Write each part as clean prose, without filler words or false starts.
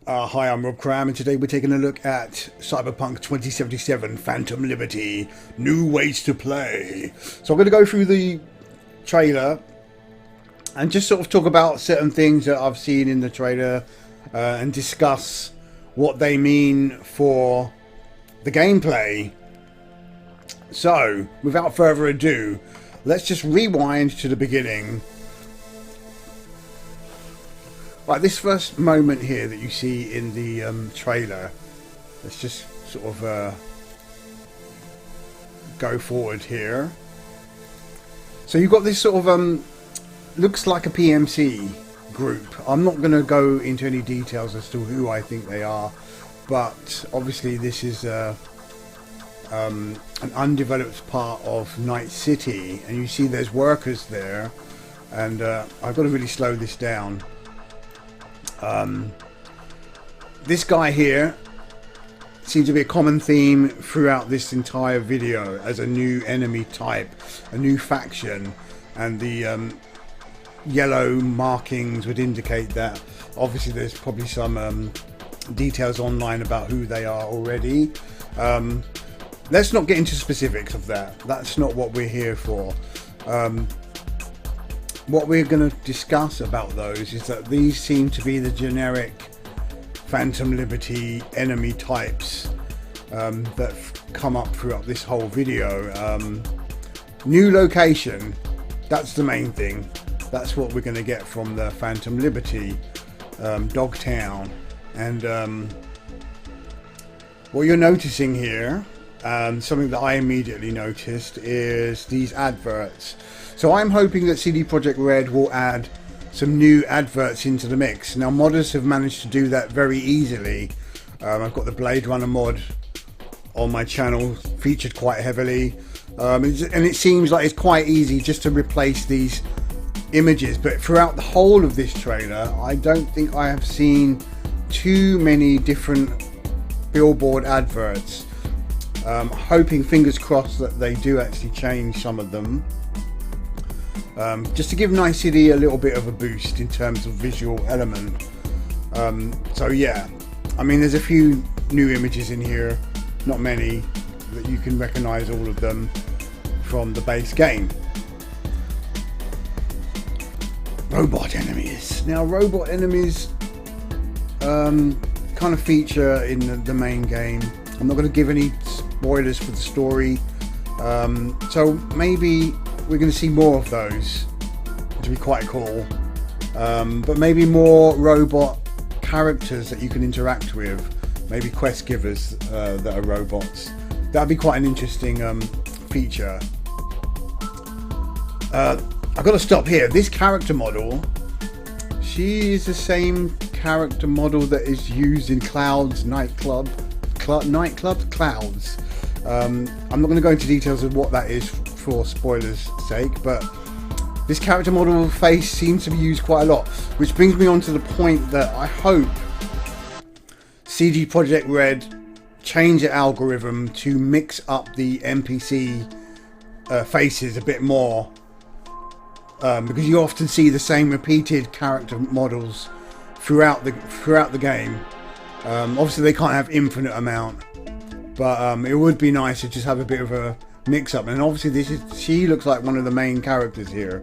Hi, I'm Rob Cram, and today we're taking a look at Cyberpunk 2077 Phantom Liberty, new ways to play. So I'm going to go through the trailer and just sort of talk about certain things that I've seen in the trailer and discuss what they mean for the gameplay. So, without further ado, let's just rewind to the beginning. Right, this first moment here that you see in the trailer, let's just sort of go forward here. So you've got this sort of looks like a PMC group. I'm not going to go into any details as to who I think they are, but obviously this is an undeveloped part of Night City, and you see there's workers there, and I've got to really slow this down. This guy here seems to be a common theme throughout this entire video as a new enemy type, a new faction, and the yellow markings would indicate that obviously there's probably some details online about who they are already. Let's not get into specifics of that. That's not what we're here for. What we're going to discuss about those is that these seem to be the generic Phantom Liberty enemy types that come up throughout this whole video. New location, that's the main thing. That's what we're going to get from the Phantom Liberty, Dogtown. And what you're noticing here, something that I immediately noticed, is these adverts. So I'm hoping that CD Projekt Red will add some new adverts into the mix. Now, modders have managed to do that very easily. I've got the Blade Runner mod on my channel, featured quite heavily, and it seems like it's quite easy just to replace these images. But throughout the whole of this trailer, I don't think I have seen too many different billboard adverts. Hoping, fingers crossed, that they do actually change some of them. Just to give Night City a little bit of a boost in terms of visual element. So yeah, I mean, there's a few new images in here, not many, that you can recognize all of them from the base game. Robot enemies. Now, robot enemies kind of feature in the main game. I'm not going to give any spoilers for the story, so maybe we're going to see more of those, which would be quite cool. But maybe more robot characters that you can interact with, maybe quest givers that are robots. That'd be quite an interesting feature. I've got to stop here. This character model, she is the same character model that is used in Cloud's nightclub Clouds. I'm not going to go into details of what that is for spoilers sake, but this character model face seems to be used quite a lot, which brings me on to the point that I hope CD Projekt Red change the algorithm to mix up the NPC faces a bit more, because you often see the same repeated character models throughout the game. Obviously they can't have infinite amount, but it would be nice to just have a bit of a mix up. And obviously she looks like one of the main characters here.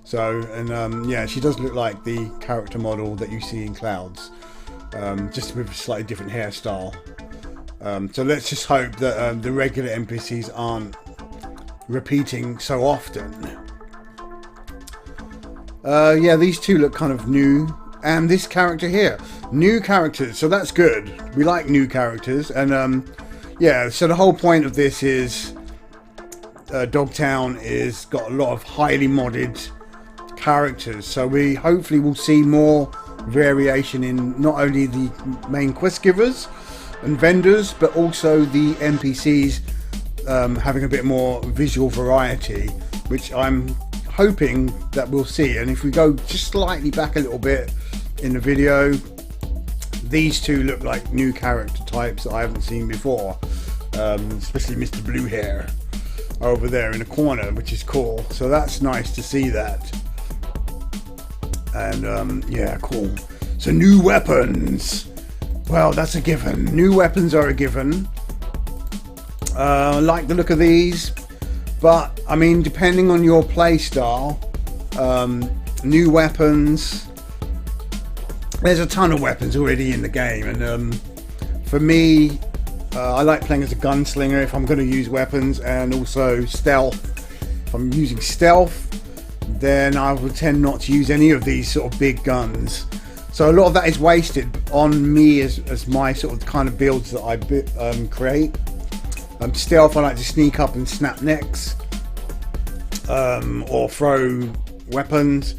So, and yeah, she does look like the character model that you see in Clouds, just with a slightly different hairstyle. So let's just hope that the regular NPCs aren't repeating so often. Yeah, these two look kind of new. And this character here, new characters, so that's good. We like new characters. And yeah, so the whole point of this is Dogtown is got a lot of highly modded characters, so we hopefully will see more variation in not only the main quest givers and vendors, but also the NPCs having a bit more visual variety, which I'm hoping that we'll see. And if we go just slightly back a little bit in the video, these two look like new character types that I haven't seen before, especially Mr. Blue Hair over there in the corner, which is cool. So that's nice to see that. And yeah, cool. So new weapons. well, that's a given. New weapons are a given. I like the look of these, but I mean, depending on your play style, new weapons, there's a ton of weapons already in the game, and for me, I like playing as a gunslinger if I'm going to use weapons, and also stealth. If I'm using stealth, then I would tend not to use any of these sort of big guns. So a lot of that is wasted on me as my sort of kind of builds that I create. Stealth, I like to sneak up and snap necks, or throw weapons,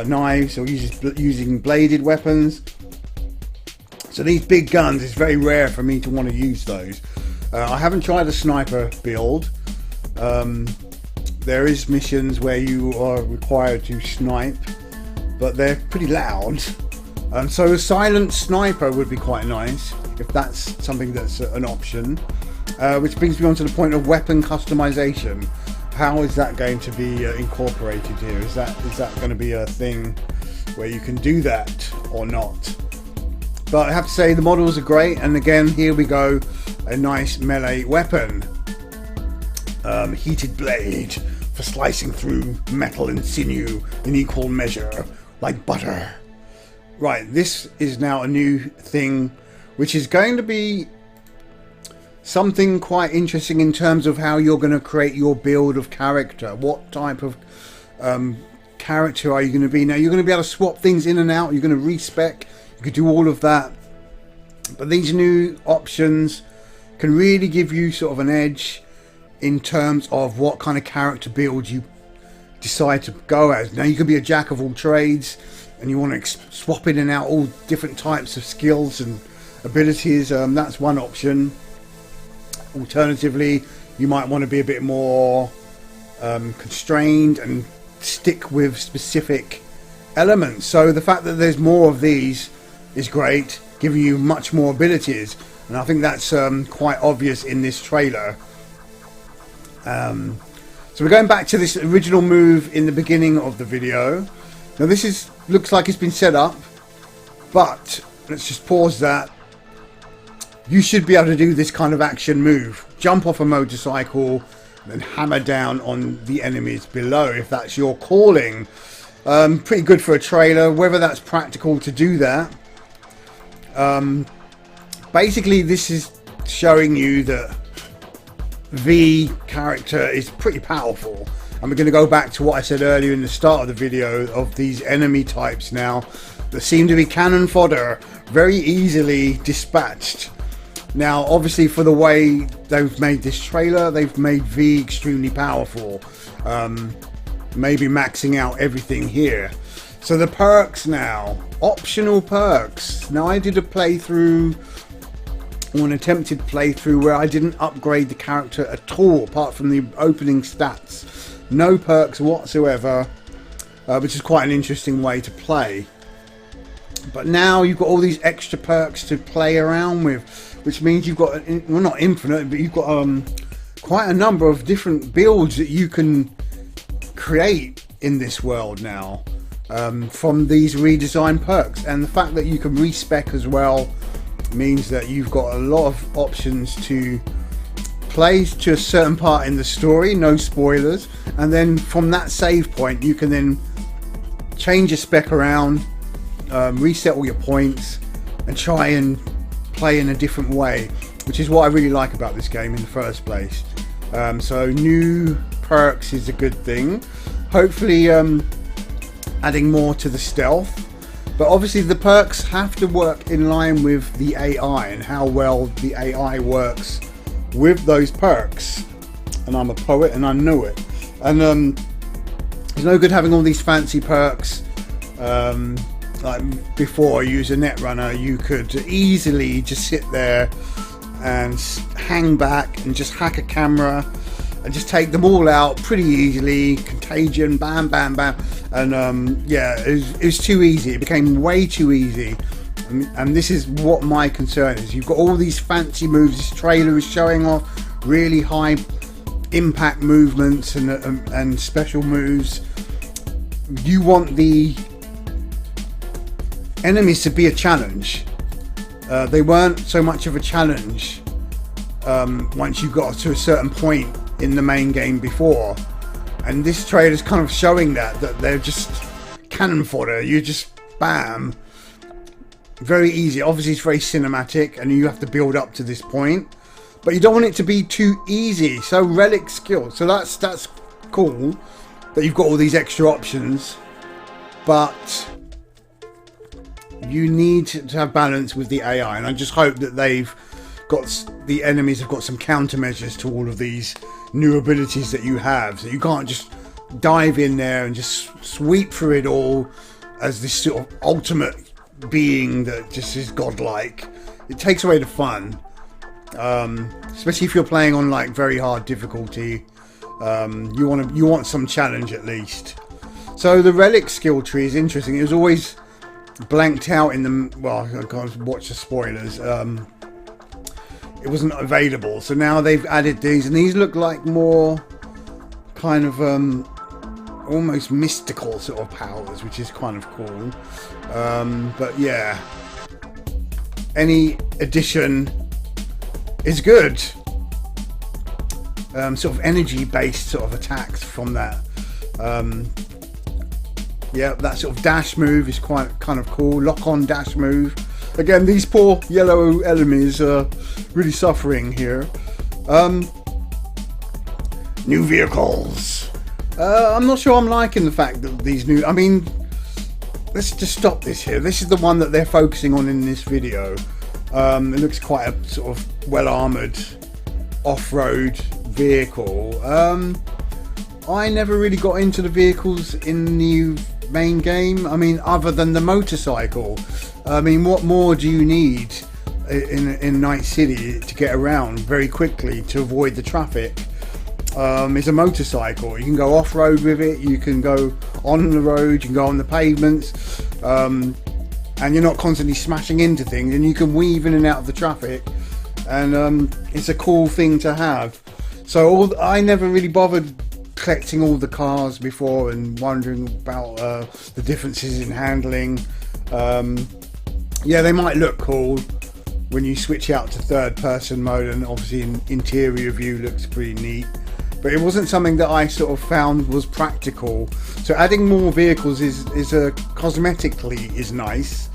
knives, or using bladed weapons. So these big guns, it's very rare for me to want to use those. I haven't tried a sniper build. There is missions where you are required to snipe, but they're pretty loud. So a silent sniper would be quite nice if that's something that's an option. Which brings me on to the point of weapon customization. How is that going to be incorporated here? Is that going to be a thing where you can do that or not? But I have to say the models are great, and again, here we go, a nice melee weapon. Heated blade for slicing through metal and sinew in equal measure, like butter. Right, this is now a new thing, which is going to be something quite interesting in terms of how you're going to create your build of character. What type of character are you going to be? Now, you're going to be able to swap things in and out. You're going to respec. You could do all of that. But these new options can really give you sort of an edge in terms of what kind of character build you decide to go as. Now, you could be a jack of all trades, and you want to swap in and out all different types of skills and abilities. That's one option. Alternatively, you might want to be a bit more constrained and stick with specific elements. So the fact that there's more of these is great, giving you much more abilities, and I think that's quite obvious in this trailer. So we're going back to this original move in the beginning of the video. Now this looks like it's been set up, but let's just pause that. You should be able to do this kind of action move. Jump off a motorcycle, then hammer down on the enemies below, if that's your calling. Pretty good for a trailer. Whether that's practical to do that. Basically, this is showing you that the character is pretty powerful. And we're going to go back to what I said earlier in the start of the video of these enemy types now that seem to be cannon fodder, very easily dispatched. Now, obviously, for the way they've made this trailer, they've made V extremely powerful. Maybe maxing out everything here. So the perks now, optional perks. Now, I did a playthrough, or an attempted playthrough, where I didn't upgrade the character at all, apart from the opening stats. No perks whatsoever, which is quite an interesting way to play. But now you've got all these extra perks to play around with, which means you've got, well, not infinite, but you've got quite a number of different builds that you can create in this world now, from these redesigned perks. And the fact that you can respec as well means that you've got a lot of options to play to a certain part in the story, no spoilers, and then from that save point you can then change your spec around, reset all your points, and try and play in a different way, which is what I really like about this game in the first place. So new perks is a good thing. Hopefully adding more to the stealth, but obviously the perks have to work in line with the AI and how well the AI works with those perks. And I'm a poet and I know it. And it's no good having all these fancy perks. Like before, use a netrunner, you could easily just sit there and hang back and just hack a camera and just take them all out pretty easily. Contagion, bam, bam, bam. And yeah, it was too easy. It became way too easy. And this is what my concern is. You've got all these fancy moves. This trailer is showing off really high impact movements and special moves. You want the enemies to be a challenge. They weren't so much of a challenge once you got to a certain point in the main game before. And this trailer's kind of showing that they're just cannon fodder. You just bam. Very easy. Obviously it's very cinematic and you have to build up to this point. But you don't want it to be too easy. So Relic Skills. So that's cool that you've got all these extra options. But you need to have balance with the AI. And I just hope that the enemies have got some countermeasures to all of these new abilities that you have. So you can't just dive in there and just sweep through it all as this sort of ultimate being that just is godlike. It takes away the fun. Especially if you're playing on like very hard difficulty. You want some challenge at least. So the relic skill tree is interesting. It was always blanked out in the, well, I can't watch the spoilers. It wasn't available, so now they've added these, and these look like more kind of almost mystical sort of powers, which is kind of cool. But yeah, any addition is good. Sort of energy based sort of attacks from that. Yeah, that sort of dash move is quite kind of cool. Lock on dash move. Again, these poor yellow enemies are really suffering here. New vehicles. I'm not sure I'm liking the fact that these new, I mean, let's just stop this here. This is the one that they're focusing on in this video. It looks quite a sort of well-armoured off-road vehicle. I never really got into the vehicles in the new main game. I mean, other than the motorcycle. I mean, what more do you need in Night City to get around very quickly to avoid the traffic? It's a motorcycle. You can go off-road with it, you can go on the road, you can go on the pavements, and you're not constantly smashing into things, and you can weave in and out of the traffic, and it's a cool thing to have. So I never really bothered collecting all the cars before and wondering about the differences in handling. Yeah, they might look cool when you switch out to third person mode, and obviously in interior view looks pretty neat, but it wasn't something that I sort of found was practical. So adding more vehicles is cosmetically is nice,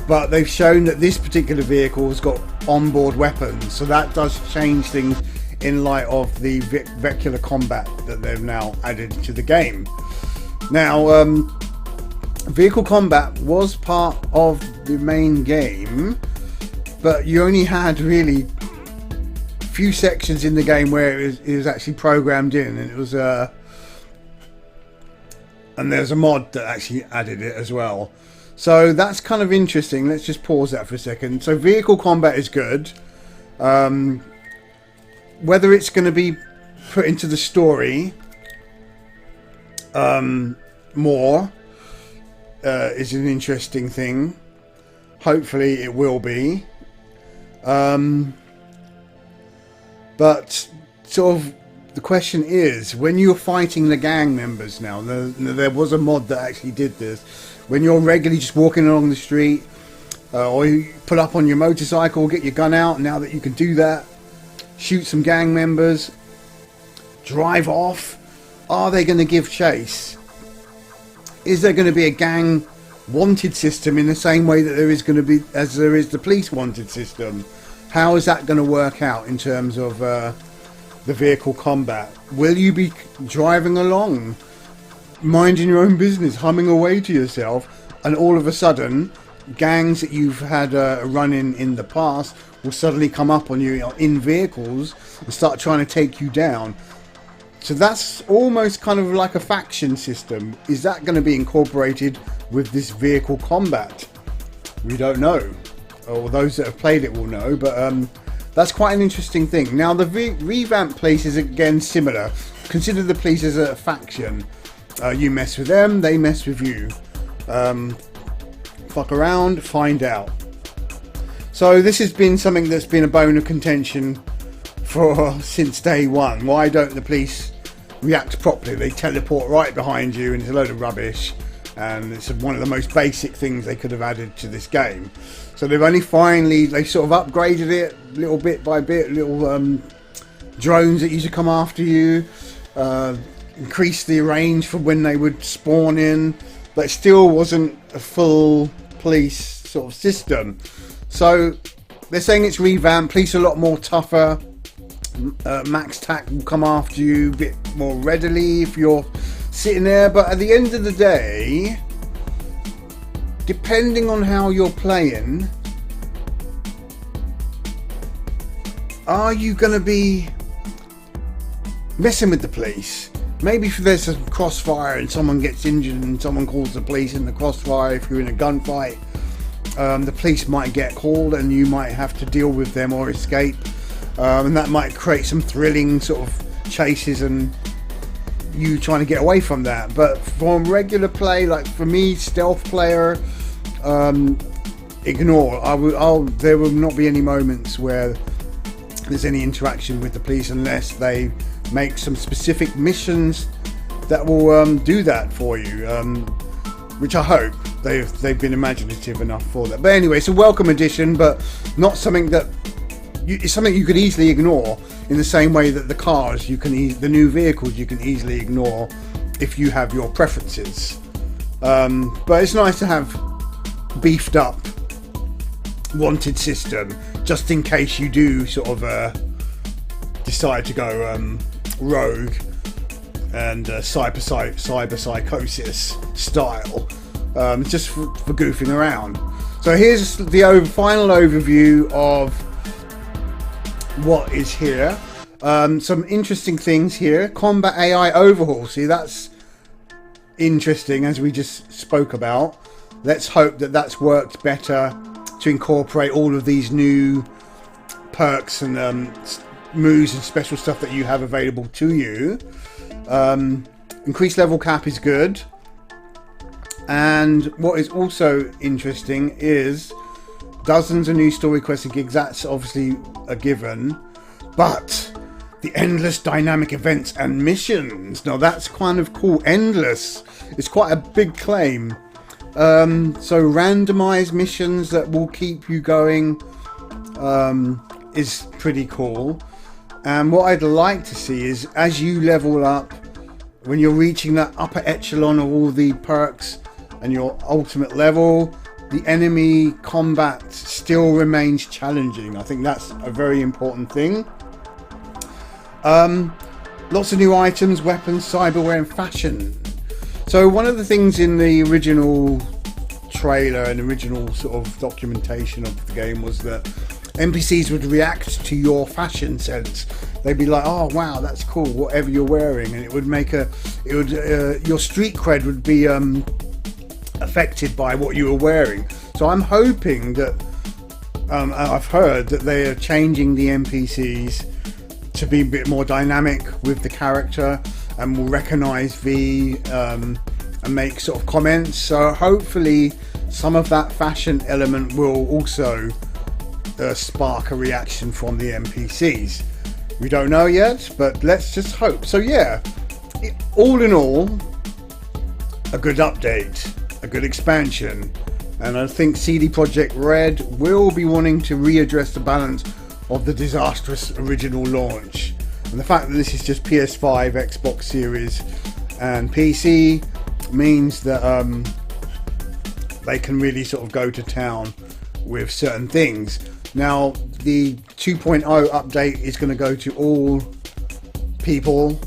but they've shown that this particular vehicle has got onboard weapons, so that does change things in light of the vehicular combat that they've now added to the game. Now, vehicle combat was part of the main game, but you only had really a few sections in the game where it was actually programmed in, and it was and there's a mod that actually added it as well. So that's kind of interesting. Let's just pause that for a second. So vehicle combat is good. Whether it's going to be put into the story more is an interesting thing. Hopefully it will be. But sort of the question is, when you're fighting the gang members now, there was a mod that actually did this. When you're regularly just walking along the street, or you pull up on your motorcycle, get your gun out, now that you can do that, shoot some gang members, drive off. Are they going to give chase? Is there going to be a gang wanted system in the same way that there is going to be as there is the police wanted system? How is that going to work out in terms of the vehicle combat? Will you be driving along, minding your own business, humming away to yourself, and all of a sudden gangs that you've had a run in the past will suddenly come up on you in vehicles and start trying to take you down? So that's almost kind of like a faction system. Is that going to be incorporated with this vehicle combat? We don't know, or those that have played it will know, but that's quite an interesting thing. Now the revamped police is again similar. Consider the police as a faction. You mess with them, they mess with you. Fuck around, find out. So this has been something that's been a bone of contention since day one. Why don't the police react properly? They teleport right behind you, and it's a load of rubbish. and it's one of the most basic things they could have added to this game. So they've only finally, they sort of upgraded it little bit by bit, little drones that used to come after you, increased the range for when they would spawn in, but it still wasn't a full police sort of system. So they're saying it's revamped, police are a lot more tougher, max tac will come after you a bit more readily if you're sitting there, but at the end of the day, depending on how you're playing, are you going to be messing with the police? Maybe if there's a crossfire and someone gets injured and someone calls the police in the crossfire, if you're in a gunfight, the police might get called and you might have to deal with them or escape, and that might create some thrilling sort of chases and you trying to get away from that. But from regular play, like for me, stealth player, ignore. There will not be any moments where there's any interaction with the police unless they make some specific missions that will do that for you, which I hope they've been imaginative enough for that. But anyway, it's a welcome addition, but not something that it's something you could easily ignore, in the same way that the cars the new vehicles you can easily ignore if you have your preferences. But it's nice to have beefed up wanted system just in case you do sort of decide to go rogue and cyber psychosis style, just for goofing around. So here's the final overview of what is here. Some interesting things here. Combat AI overhaul. See, that's interesting, as we just spoke about. Let's hope that that's worked better to incorporate all of these new perks and moves and special stuff that you have available to you. Increased level cap is good. And what is also interesting is dozens of new story quests and gigs. That's obviously a given, but the endless dynamic events and missions, now that's kind of cool. Endless is quite a big claim. So randomized missions that will keep you going is pretty cool. And what I'd like to see is, as you level up, when you're reaching that upper echelon of all the perks and your ultimate level, the enemy combat still remains challenging. I think that's a very important thing. Lots of new items, weapons, cyberware and fashion. So one of the things in the original trailer and original sort of documentation of the game was that NPCs would react to your fashion sense. They'd be like, oh wow, that's cool, whatever you're wearing, and it would make your street cred would be affected by what you were wearing. So I'm hoping that I've heard that they are changing the NPCs to be a bit more dynamic with the character and will recognize V and make sort of comments. So hopefully some of that fashion element will also spark a reaction from the NPCs. We don't know yet, but let's just hope. So yeah, all in all, a good update, a good expansion, and I think CD Projekt Red will be wanting to readdress the balance of the disastrous original launch. And the fact that this is just PS5, Xbox Series and PC means that they can really sort of go to town with certain things. Now the 2.0 update is going to go to all people,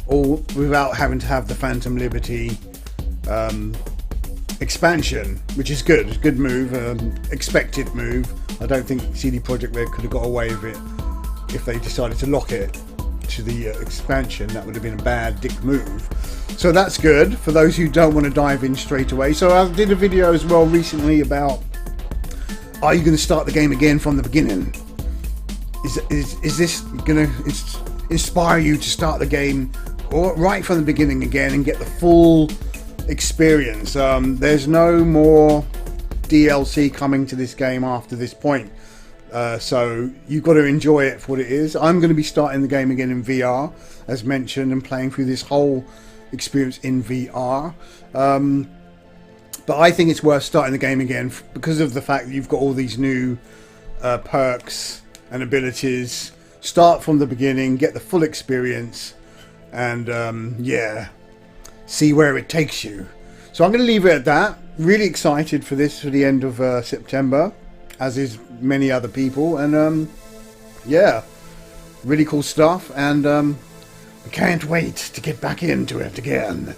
all without having to have the Phantom Liberty expansion, which is good. Good move, expected move. I don't think CD Projekt Red could have got away with it if they decided to lock it to the expansion. That would have been a bad dick move. So that's good for those who don't want to dive in straight away. So I did a video as well recently about, are you going to start the game again from the beginning? Is this going to inspire you to start the game or right from the beginning again and get the full experience? There's no more DLC coming to this game after this point, so you've got to enjoy it for what it is. I'm going to be starting the game again in VR, as mentioned, and playing through this whole experience in VR. But I think it's worth starting the game again because of the fact that you've got all these new perks and abilities. Start from the beginning, get the full experience, and yeah, see where it takes you. So I'm going to leave it at that. Really excited for this, for the end of September, as is many other people. And yeah, really cool stuff. And I can't wait to get back into it again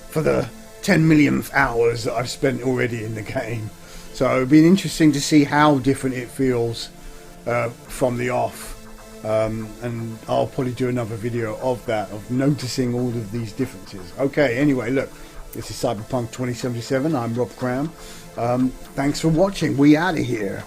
for the 10 millionth hours that I've spent already in the game. So it'll be interesting to see how different it feels from the off. And I'll probably do another video of that, of noticing all of these differences. Okay, anyway, look, this is Cyberpunk 2077. I'm Rob Cram. Thanks for watching. We out of here.